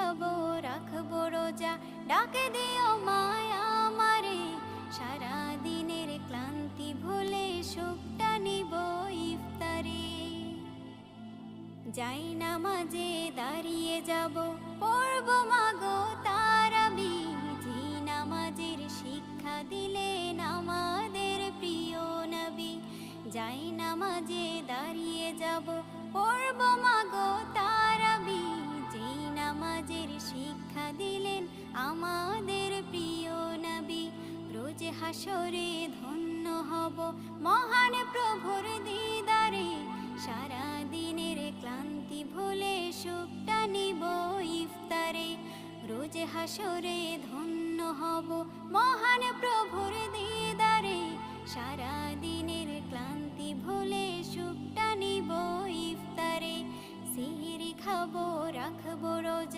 খাবো রাখবো রোজা, ডাকে দিও মায়া আমারে, সারা দিনের ক্লান্তি ভুলে সুখটা নিব ইফতারে। যাই নামাজে দাঁড়িয়ে যাব, পড়ব মাগো তারাবি, যে নামাজের শিক্ষা দিলেন আমাদের প্রিয় নবী। যাই নামাজে দাঁড়িয়ে যাব, পড়ব মাগো তারাবি, যে নামাজের শিক্ষা দিলেন আমাদের প্রিয় নবী। রোজ হাসরে ধন্য হব মহান প্রভুর দিদারে, সারা দিনের ক্লান্তি ভুলে সুখটা নিব ইফতারে। রোজ হাসরে ধন্য হব মহান প্রভুর দিদারে, সারা দিনের ক্লান্তি ভুলে সুখটা নিব ইফতারে। সিহরি খাবো রাখবো রোজা,